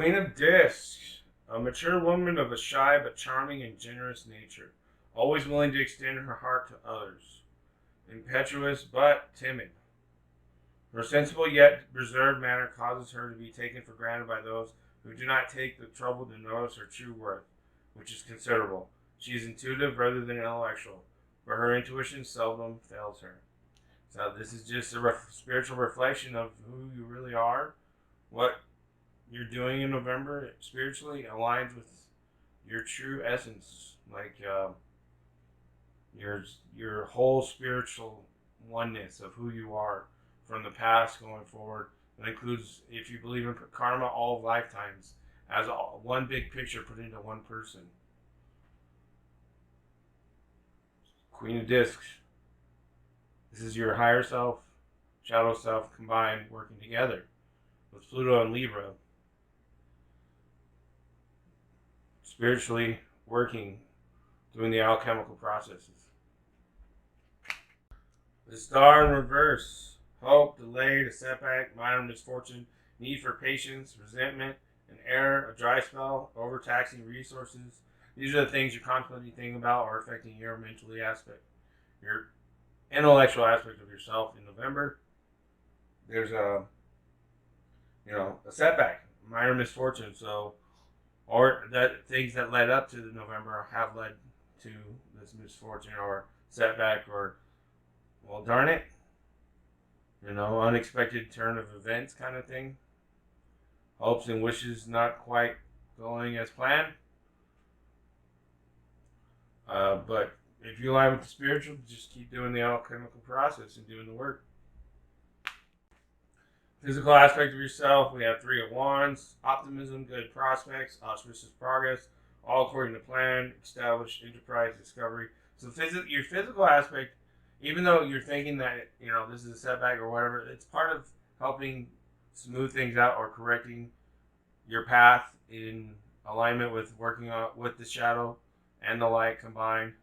Queen of Discs, a mature woman of a shy but charming and generous nature, always willing to extend her heart to others. Impetuous but timid. Her sensible yet reserved manner causes her to be taken for granted by those who do not take the trouble to notice her true worth, which is considerable. She is intuitive rather than intellectual, but her intuition seldom fails her. So this is just a spiritual reflection of who you really are, what you're doing in November spiritually aligns with your true essence, like your whole spiritual oneness of who you are from the past going forward. It includes, if you believe in karma, all lifetimes as one big picture put into one person. Queen of Discs. This is your higher self, shadow self combined working together with Pluto and Libra. Spiritually working, doing the alchemical processes. The star in reverse. Hope, delayed, a setback, minor misfortune, need for patience, resentment, an error, a dry spell, overtaxing resources. These are the things you're constantly thinking about or affecting your mentally aspect, your intellectual aspect of yourself in November. There's a setback, minor misfortune. So, or that things that led up to the November have led to this misfortune or setback or, well, darn it, unexpected turn of events kind of thing. Hopes and wishes not quite going as planned. But if you align with the spiritual, just keep doing the alchemical process and doing the work. Physical aspect of yourself, we have Three of Wands, optimism, good prospects, auspicious progress, all according to plan, established enterprise, discovery. So your physical aspect, even though you're thinking that, this is a setback or whatever, it's part of helping smooth things out or correcting your path in alignment with working on with the shadow and the light combined.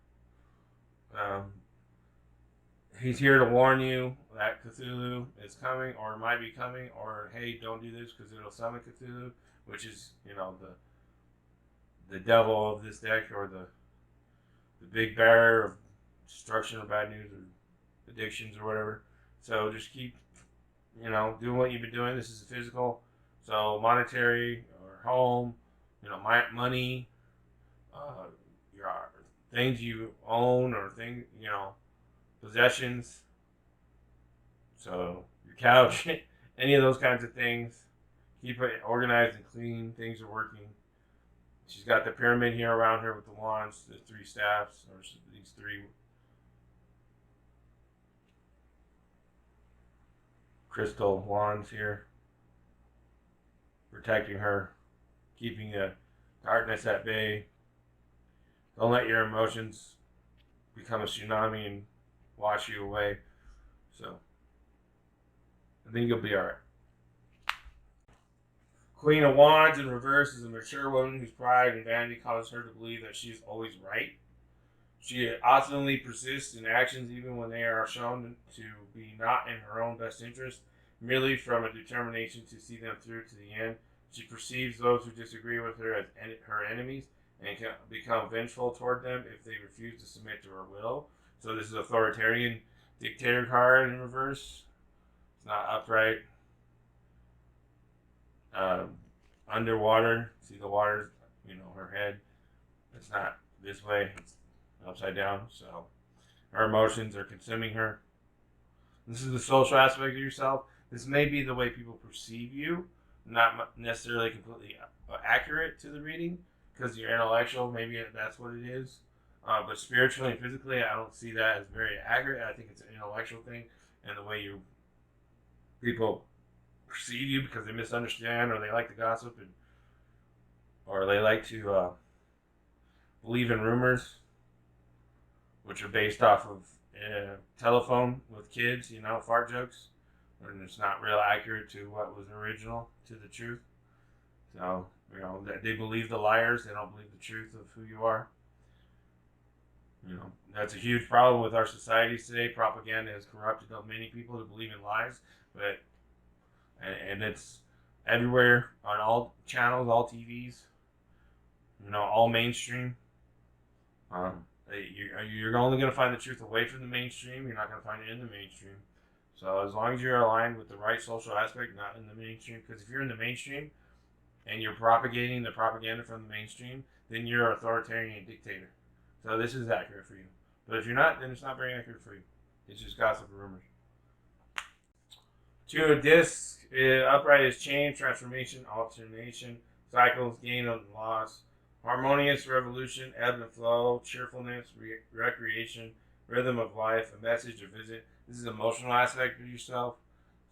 He's here to warn you that Cthulhu is coming or might be coming, or hey, don't do this because it'll summon Cthulhu, which is, the devil of this deck, or the big bear of destruction or bad news or addictions or whatever. So just keep, doing what you've been doing. This is physical, so monetary or home, money, your things you own or possessions. So your couch, any of those kinds of things, keep it organized and clean. Things are working. She's got the pyramid here around her with the wands, the three staffs, or these three crystal wands here, protecting her, keeping the darkness at bay. Don't let your emotions become a tsunami and wash you away. So I think you'll be alright. Queen of Wands in reverse is a mature woman whose pride and vanity cause her to believe that she is always right. She obstinately persists in actions even when they are shown to be not in her own best interest, merely from a determination to see them through to the end. She perceives those who disagree with her as her enemies and can become vengeful toward them if they refuse to submit to her will. So this is authoritarian dictator card in reverse. It's not upright. Underwater, see the water, her head. It's not this way. It's upside down. So her emotions are consuming her. This is the social aspect of yourself. This may be the way people perceive you, not necessarily completely accurate to the reading, because you're intellectual. Maybe that's what it is. But spiritually and physically, I don't see that as very accurate. I think it's an intellectual thing, and the way people perceive you because they misunderstand or they like to gossip or they like to believe in rumors, which are based off of telephone with kids, fart jokes, and it's not real accurate to what was original to the truth. So, they believe the liars, they don't believe the truth of who you are. That's a huge problem with our societies today. Propaganda has corrupted many people to believe in lies, and it's everywhere on all channels, all TVs, all mainstream. You're only going to find the truth away from the mainstream. You're not going to find it in the mainstream. So as long as you're aligned with the right social aspect, not in the mainstream, because if you're in the mainstream and you're propagating the propaganda from the mainstream, then you're an authoritarian dictator. So this is accurate for you. But if you're not, then it's not very accurate for you. It's just gossip and rumors. To a disc, upright is change, transformation, alternation, cycles, gain and loss, harmonious revolution, ebb and flow, cheerfulness, recreation, rhythm of life, a message, a visit. This is emotional aspect of yourself.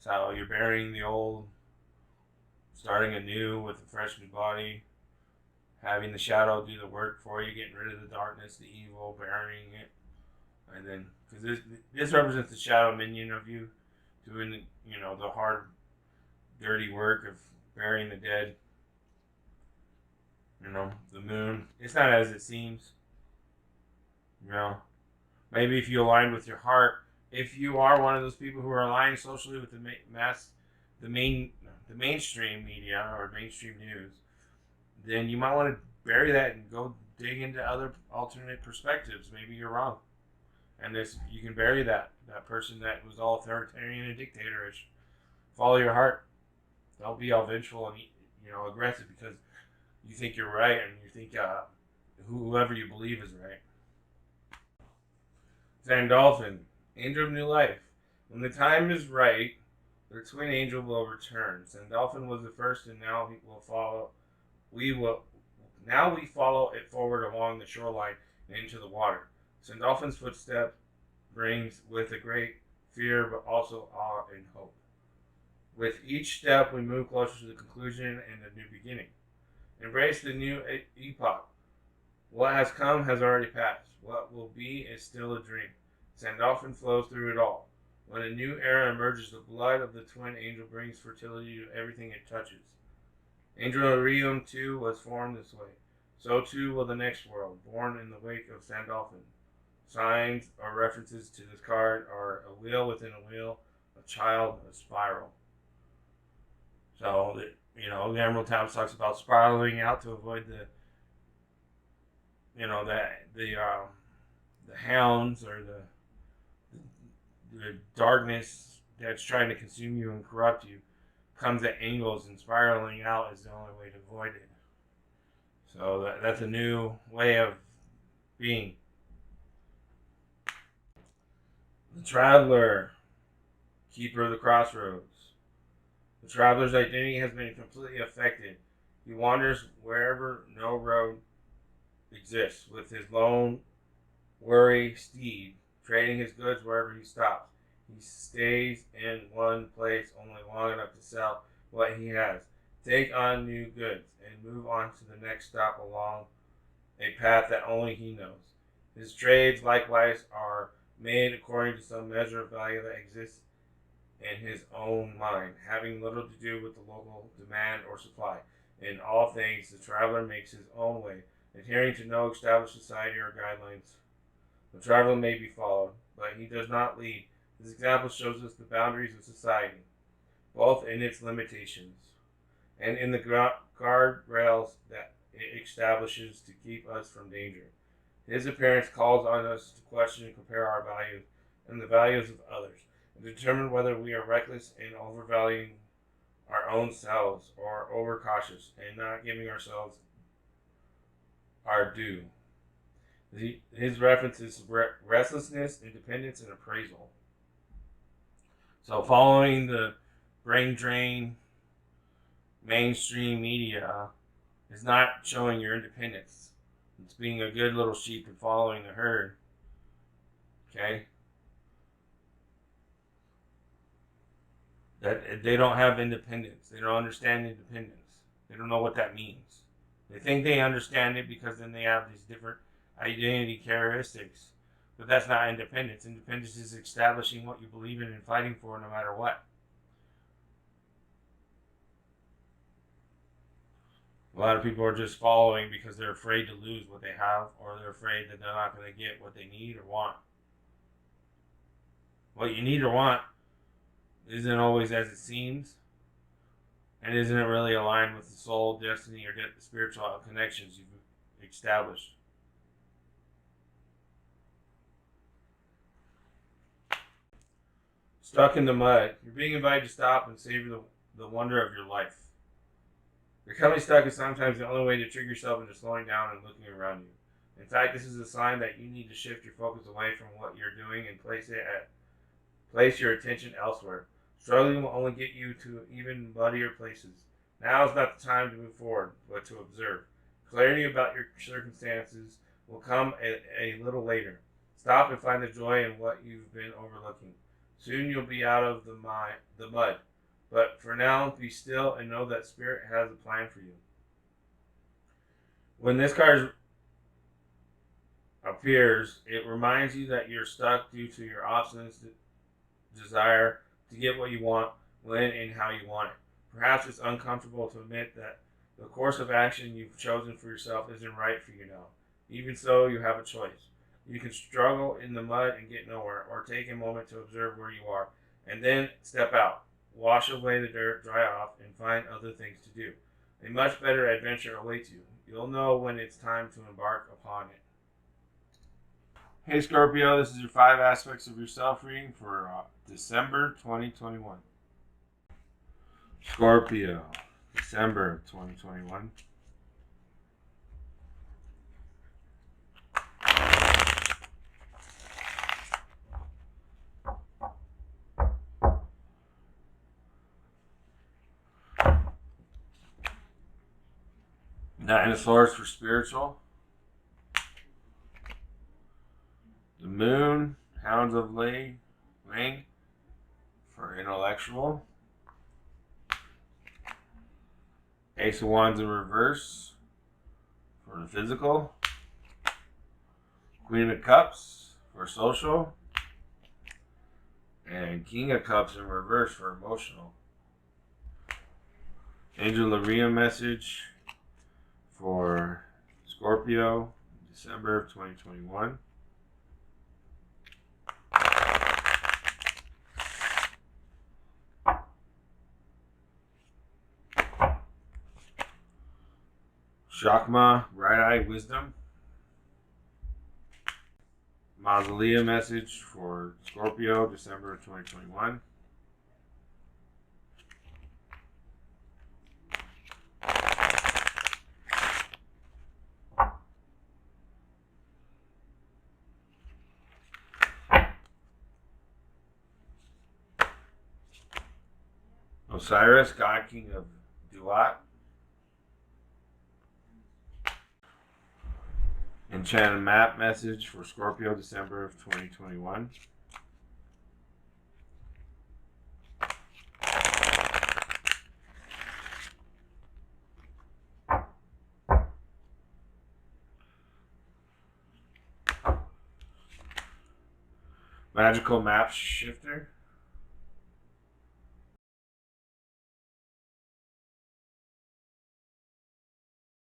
So you're burying the old, starting anew with a fresh new body, having the shadow do the work for you, getting rid of the darkness, the evil, burying it. And then, because this represents the shadow minion of you, doing the hard, dirty work of burying the dead. The moon. It's not as it seems. Maybe if you align with your heart, if you are one of those people who are aligned socially with the mainstream media or mainstream news, then you might want to bury that and go dig into other alternate perspectives. Maybe you're wrong, and you can bury that person that was all authoritarian and dictatorish. Follow your heart. Don't be all vengeful and aggressive because you think you're right and you think whoever you believe is right. Sandalphon, angel of new life. When the time is right, their twin angel will return. Sandalphon was the first, and now he will follow. We follow it forward along the shoreline and into the water. Sandalphon's footstep brings with a great fear, but also awe and hope. With each step, we move closer to the conclusion and the new beginning. Embrace the new epoch. What has come has already passed. What will be is still a dream. Sandalphon flows through it all. When a new era emerges, the blood of the twin angel brings fertility to everything it touches. Angel Arium too was formed this way. So too will the next world, born in the wake of Sandalphon. Signs or references to this card are a wheel within a wheel, a child, a spiral. So, the Emerald Tablet talks about spiraling out to avoid the hounds or the darkness that's trying to consume you and corrupt you comes at angles, and spiraling out is the only way to avoid it. So that's a new way of being. The Traveler, keeper of the crossroads. The traveler's identity has been completely affected. He wanders wherever no road exists, with his lone, worry steed, trading his goods wherever he stops. He stays in one place only long enough to sell what he has, take on new goods, and move on to the next stop along a path that only he knows. His trades, likewise, are made according to some measure of value that exists in his own mind, having little to do with the local demand or supply. In all things, the traveler makes his own way, adhering to no established society or guidelines. The traveler may be followed, but he does not lead. This example shows us the boundaries of society, both in its limitations and in the guardrails that it establishes to keep us from danger. His appearance calls on us to question and compare our values and the values of others, and determine whether we are reckless in overvaluing our own selves or overcautious and not giving ourselves our due. His reference is restlessness, independence, and appraisal. So following the brain drain mainstream media is not showing your independence. It's being a good little sheep and following the herd. Okay? That they don't have independence. They don't understand independence. They don't know what that means. They think they understand it because then they have these different identity characteristics. But that's not independence. Independence is establishing what you believe in and fighting for no matter what. A lot of people are just following because they're afraid to lose what they have, or they're afraid that they're not going to get what they need or want. What you need or want isn't always as it seems. and isn't it really aligned with the soul, destiny, or the spiritual connections you've established? Stuck in the mud. You're being invited to stop and savor the wonder of your life. Becoming stuck is sometimes the only way to trick yourself into slowing down and looking around you. In fact, this is a sign that you need to shift your focus away from what you're doing and place your attention elsewhere. Struggling will only get you to even muddier places. Now is not the time to move forward, but to observe. Clarity about your circumstances will come a little later. Stop and find the joy in what you've been overlooking. Soon you'll be out of the mud. But for now, be still and know that Spirit has a plan for you. When this card appears, it reminds you that you're stuck due to your obstinate desire to get what you want, when and how you want it. Perhaps it's uncomfortable to admit that the course of action you've chosen for yourself isn't right for you now. Even so, you have a choice. You can struggle in the mud and get nowhere, or take a moment to observe where you are, and then step out. Wash away the dirt, dry off, and find other things to do. A much better adventure awaits you. You'll know when it's time to embark upon it. Hey Scorpio, this is your 5 aspects of yourself reading for December 2021. Scorpio, December 2021. Nine of Swords for spiritual. The Moon, Hounds of Wing for intellectual. Ace of Wands in reverse for the physical. Queen of Cups for social. And King of Cups in reverse for emotional. Angel Maria message for Scorpio, December of 2021. Shakma, Right Eye Wisdom. Mausolea message for Scorpio, December of 2021. Osiris, God King of Duat. Enchanted Map message for Scorpio, December of 2021. Magical Map Shifter.